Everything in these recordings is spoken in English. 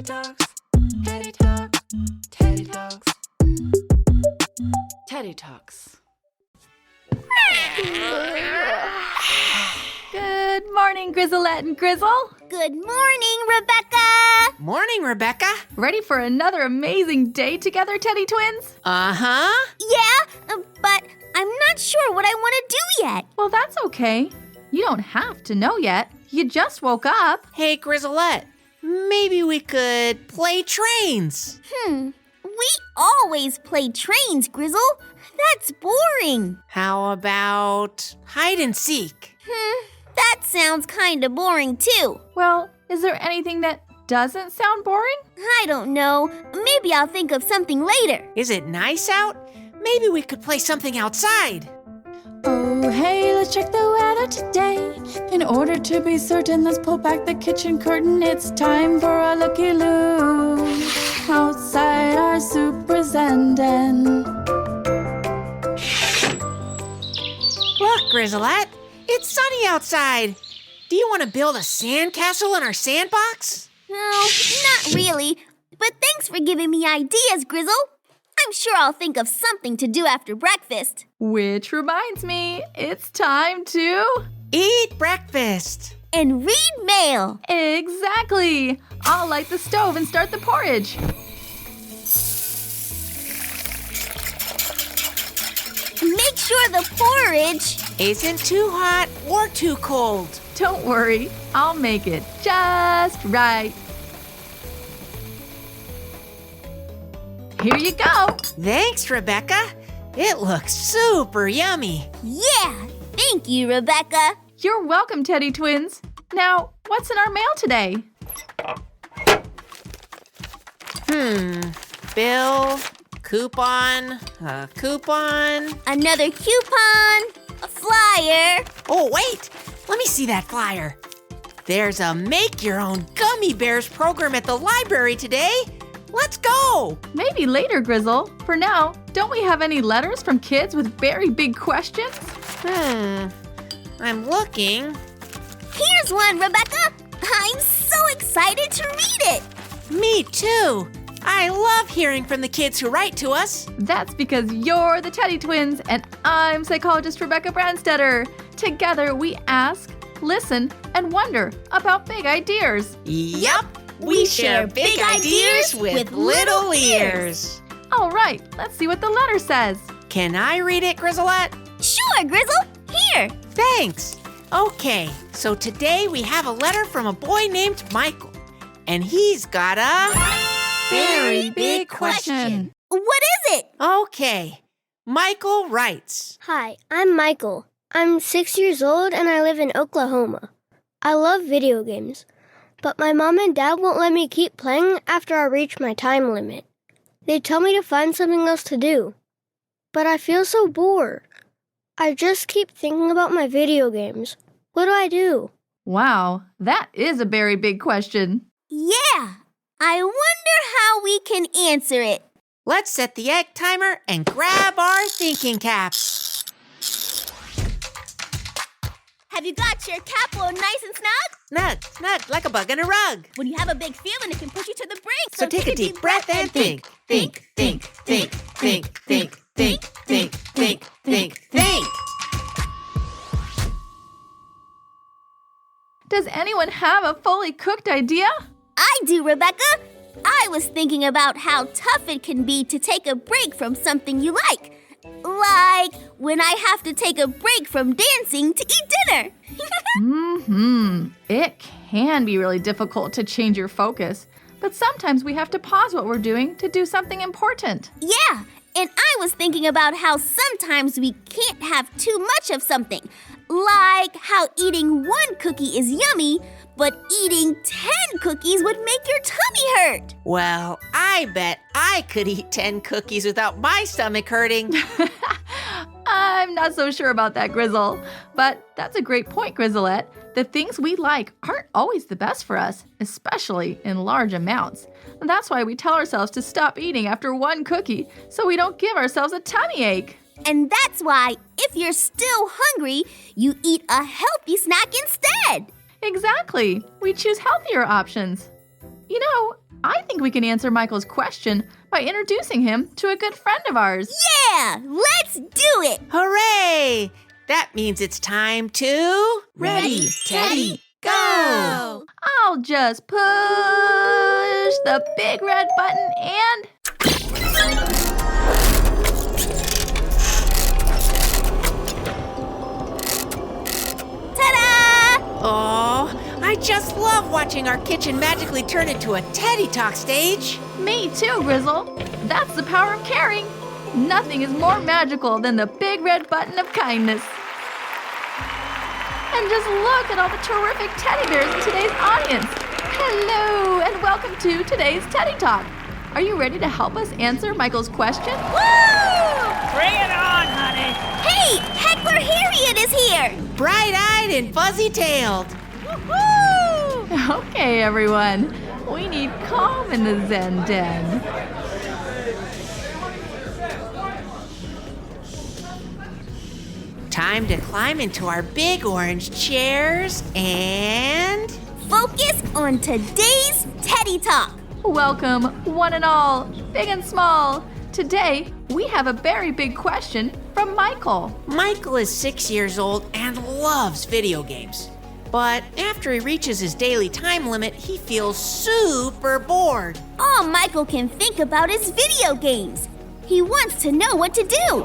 Talks, Teddy Talks, Teddy Talks, Teddy Talks. Good morning, Grizzlette and Grizzle. Good morning, Rebecca. Morning, Rebecca. Ready for another amazing day together, Teddy Twins? Uh-huh. Yeah, but I'm not sure what I want to do yet. Well, that's okay. You don't have to know yet. You just woke up. Hey, Grizzlette, maybe we could play trains. We always play trains, Grizzle. That's boring. How about hide and seek? That sounds kind of boring, too. Well, is there anything that doesn't sound boring? I don't know. Maybe I'll think of something later. Is it nice out? Maybe we could play something outside. Oh, hey, let's check the weather today. In order to be certain, let's pull back the kitchen curtain. It's time for a looky-loo. Outside our superintendent. Look, Grizzlette, it's sunny outside. Do you want to build a sandcastle in our sandbox? No, not really. But thanks for giving me ideas, Grizzle. I'm sure I'll think of something to do after breakfast. Which reminds me, it's time to... Eat breakfast. And read mail. Exactly. I'll light the stove and start the porridge. Make sure the porridge... Isn't too hot or too cold. Don't worry, I'll make it just right. Here you go. Thanks, Rebecca. It looks super yummy. Yeah, thank you, Rebecca. You're welcome, Teddy Twins. Now, what's in our mail today? Bill, coupon, a coupon. Another coupon, a flyer. Oh, wait, let me see that flyer. There's a make-your-own gummy bears program at the library today. Let's go. Maybe later, Grizzle. For now, don't we have any letters from kids with very big questions? I'm looking. Here's one, Rebecca. I'm so excited to read it. Me too. I love hearing from the kids who write to us. That's because you're the Teddy Twins and I'm psychologist Rebecca Branstetter. Together we ask, listen, and wonder about big ideas. Yup. We share big ideas with little ears. All right, let's see what the letter says. Can I read it, Grizzlette? Sure, Grizzle. Here. Thanks. Okay, so today we have a letter from a boy named Michael. And he's got a very big question. What is it? Okay, Michael writes. Hi, I'm Michael. I'm 6 years old and I live in Oklahoma. I love video games, but my mom and dad won't let me keep playing after I reach my time limit. They tell me to find something else to do, but I feel so bored. I just keep thinking about my video games. What do I do? Wow, that is a very big question. Yeah, I wonder how we can answer it. Let's set the egg timer and grab our thinking caps. Have you got your cap on nice and snug? Snug, like a bug in a rug. When you have a big feeling, it can push you to the brink. So take a deep breath and think. Think. Does anyone have a fully cooked idea? I do, Rebecca. I was thinking about how tough it can be to take a break from something you like. Like when I have to take a break from dancing to eat dinner. It can be really difficult to change your focus, but sometimes we have to pause what we're doing to do something important. Yeah, and I was thinking about how sometimes we can't have too much of something. Like how eating one cookie is yummy, but eating 10 cookies would make your tummy hurt. Well, I bet I could eat 10 cookies without my stomach hurting. I'm not so sure about that, Grizzle. But that's a great point, Grizzlette. The things we like aren't always the best for us, especially in large amounts. And that's why we tell ourselves to stop eating after one cookie so we don't give ourselves a tummy ache. And that's why, if you're still hungry, you eat a healthy snack instead. Exactly. We choose healthier options. You know, I think we can answer Michael's question by introducing him to a good friend of ours. Yeah, let's do it. Hooray! That means it's time to... Ready, Teddy, go! I'll just push the big red button and... Ta-da! Oh, I just love watching our kitchen magically turn into a Teddy Talk stage. Me too, Grizzle. That's the power of caring. Nothing is more magical than the big red button of kindness. And just look at all the terrific teddy bears in today's audience. Hello, and welcome to today's Teddy Talk. Are you ready to help us answer Michael's question? Woo! Bring it on, honey. Hey, Heckler Harriet is here. Bright-eyed and fuzzy-tailed. Woo! Okay, everyone. We need calm in the Zen Den. Time to climb into our big orange chairs and... Focus on today's Teddy Talk. Welcome, one and all, big and small. Today, we have a very big question from Michael. Michael is 6 years old and loves video games. But after he reaches his daily time limit, he feels super bored. All Michael can think about is video games. He wants to know what to do.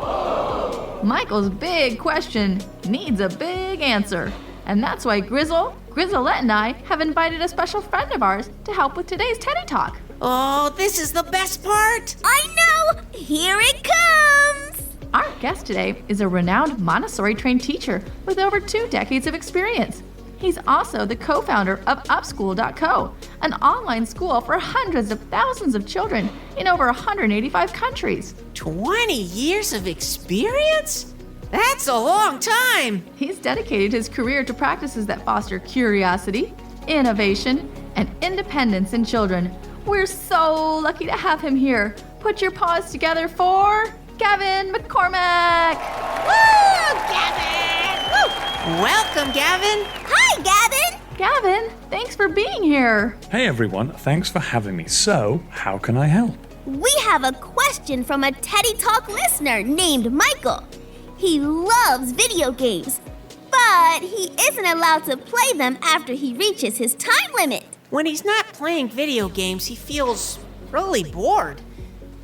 Michael's big question needs a big answer. And that's why Grizzlette and I have invited a special friend of ours to help with today's Teddy Talk. Oh, this is the best part! I know! Here it comes! Our guest today is a renowned Montessori-trained teacher with over 2 decades of experience. He's also the co-founder of Upschool.co, an online school for hundreds of thousands of children in over 185 countries. 20 years of experience? That's a long time! He's dedicated his career to practices that foster curiosity, innovation, and independence in children. We're so lucky to have him here. Put your paws together for Gavin McCormick! Woo, Gavin! Woo! Welcome, Gavin! Hi, Gavin! Gavin, thanks for being here. Hey everyone, thanks for having me. So, how can I help? We have a question from a Teddy Talk listener named Michael. He loves video games, but he isn't allowed to play them after he reaches his time limit. When he's not playing video games, he feels really bored.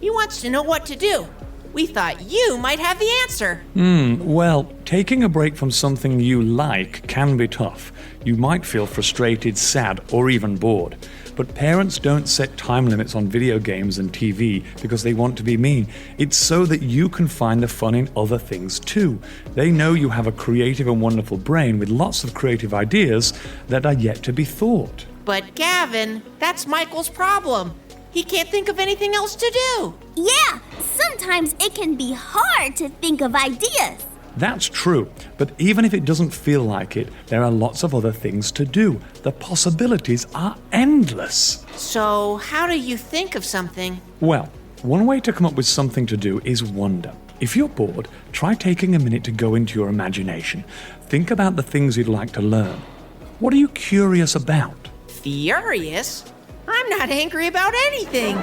He wants to know what to do. We thought you might have the answer. Well, taking a break from something you like can be tough. You might feel frustrated, sad, or even bored. But parents don't set time limits on video games and TV because they want to be mean. It's so that you can find the fun in other things too. They know you have a creative and wonderful brain with lots of creative ideas that are yet to be thought. But Gavin, that's Michael's problem. He can't think of anything else to do. Yeah, sometimes it can be hard to think of ideas. That's true, but even if it doesn't feel like it, there are lots of other things to do. The possibilities are endless. So, how do you think of something? Well, one way to come up with something to do is wonder. If you're bored, try taking a minute to go into your imagination. Think about the things you'd like to learn. What are you curious about? Furious? I'm not angry about anything.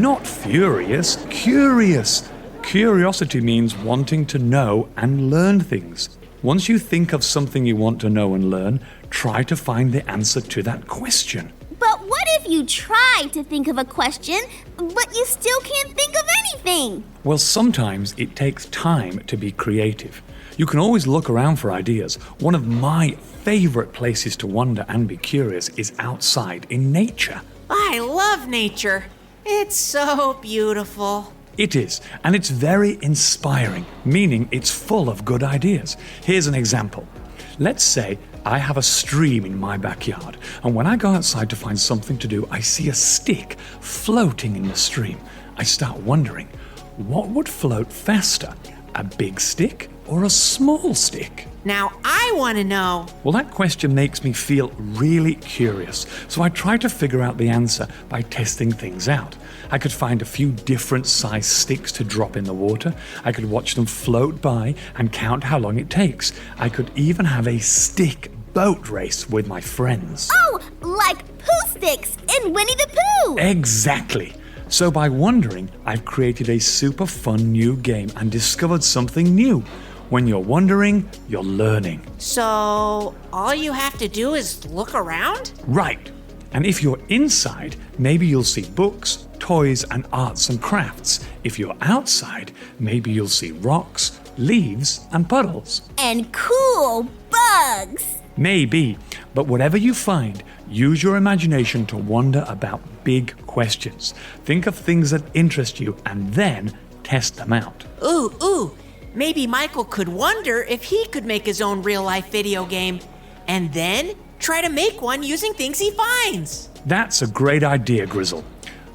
Not furious, curious. Curiosity means wanting to know and learn things. Once you think of something you want to know and learn, try to find the answer to that question. But what if you try to think of a question, but you still can't think of anything? Well, sometimes it takes time to be creative. You can always look around for ideas. One of my favorite places to wonder and be curious is outside in nature. I love nature. It's so beautiful. It is, and it's very inspiring, meaning it's full of good ideas. Here's an example. Let's say I have a stream in my backyard, and when I go outside to find something to do, I see a stick floating in the stream. I start wondering, what would float faster, a big stick or a small stick? Now I want to know. Well, that question makes me feel really curious, so I try to figure out the answer by testing things out. I could find a few different size sticks to drop in the water. I could watch them float by and count how long it takes. I could even have a stick boat race with my friends. Oh, like poo sticks and Winnie the Pooh. Exactly. So by wondering, I've created a super fun new game and discovered something new. When you're wondering, you're learning. So, all you have to do is look around? Right. And if you're inside, maybe you'll see books, toys, and arts and crafts. If you're outside, maybe you'll see rocks, leaves, and puddles. And cool bugs. Maybe, but whatever you find, use your imagination to wonder about big questions. Think of things that interest you and then test them out. Ooh. Maybe Michael could wonder if he could make his own real-life video game and then try to make one using things he finds. That's a great idea, Grizzle.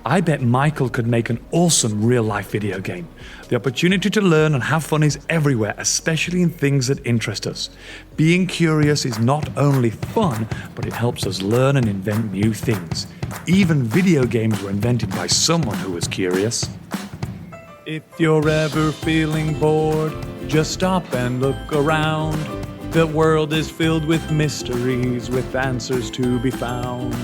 I bet Michael could make an awesome real-life video game. The opportunity to learn and have fun is everywhere, especially in things that interest us. Being curious is not only fun, but it helps us learn and invent new things. Even video games were invented by someone who was curious. If you're ever feeling bored, just stop and look around. The world is filled with mysteries, with answers to be found.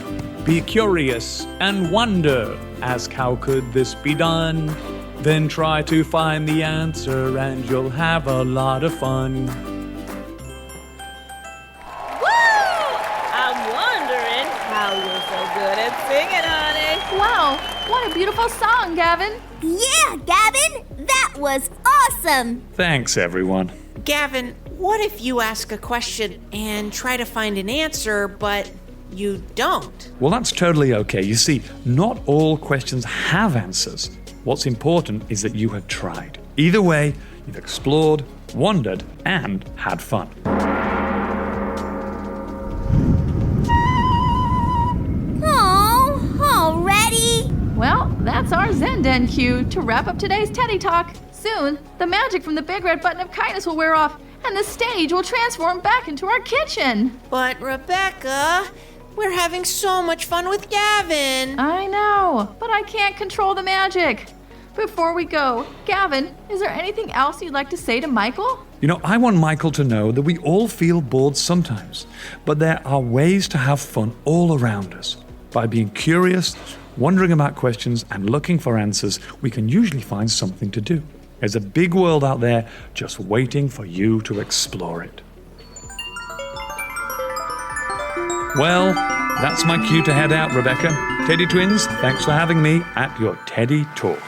Be curious and wonder. Ask how could this be done? Then try to find the answer and you'll have a lot of fun. I'm wondering how you're so good at singing, honey. Wow, what a beautiful song, Gavin. Yeah, Gavin, that was awesome. Thanks, everyone. Gavin, what if you ask a question and try to find an answer, but you don't? Well, that's totally okay. You see, not all questions have answers. What's important is that you have tried. Either way, you've explored, wondered, and had fun. Oh, already? Well, that's our Zenden cue to wrap up today's Teddy Talk. Soon, the magic from the big red button of kindness will wear off, and the stage will transform back into our kitchen. But Rebecca, we're having so much fun with Gavin. I know, but I can't control the magic. Before we go, Gavin, is there anything else you'd like to say to Michael? You know, I want Michael to know that we all feel bored sometimes, but there are ways to have fun all around us. By being curious, wondering about questions, and looking for answers, we can usually find something to do. There's a big world out there just waiting for you to explore it. Well, that's my cue to head out, Rebecca. Teddy Twins, thanks for having me at your Teddy Talk.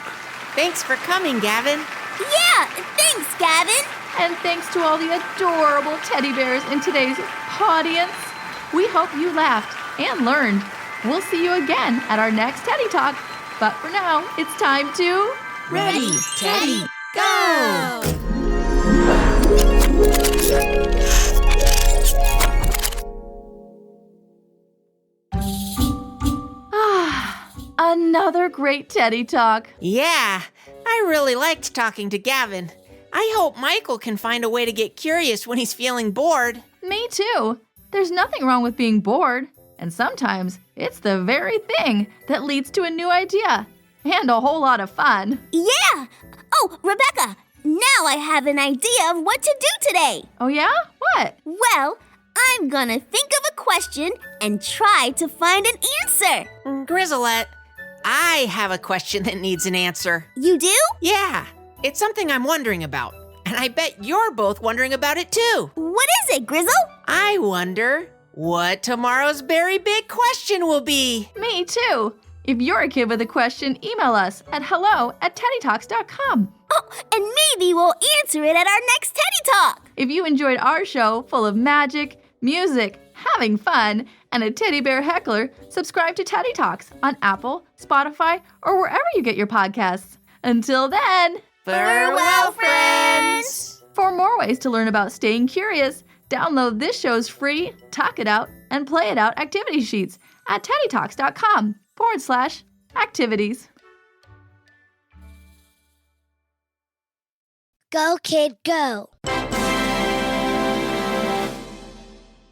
Thanks for coming, Gavin. Yeah, thanks, Gavin. And thanks to all the adorable teddy bears in today's audience. We hope you laughed and learned. We'll see you again at our next Teddy Talk. But for now, it's time to... Ready, Teddy, go! Another great Teddy Talk. Yeah, I really liked talking to Gavin. I hope Michael can find a way to get curious when he's feeling bored. Me too. There's nothing wrong with being bored. And sometimes it's the very thing that leads to a new idea and a whole lot of fun. Yeah. Oh, Rebecca, now I have an idea of what to do today. Oh yeah? What? Well, I'm gonna think of a question and try to find an answer. Grizzlette, I have a question that needs an answer. You do? Yeah, it's something I'm wondering about. And I bet you're both wondering about it too. What is it, Grizzle? I wonder what tomorrow's very big question will be. Me too. If you're a kid with a question, email us at hello@teddytalks.com. Oh, and maybe we'll answer it at our next Teddy Talk. If you enjoyed our show full of magic, music, having fun, and a teddy bear heckler, subscribe to Teddy Talks on Apple, Spotify, or wherever you get your podcasts. Until then, Farewell, friends! for more ways to learn about staying curious, download this show's free Talk It Out and Play It Out activity sheets at teddytalks.com/activities. Go, kid, go.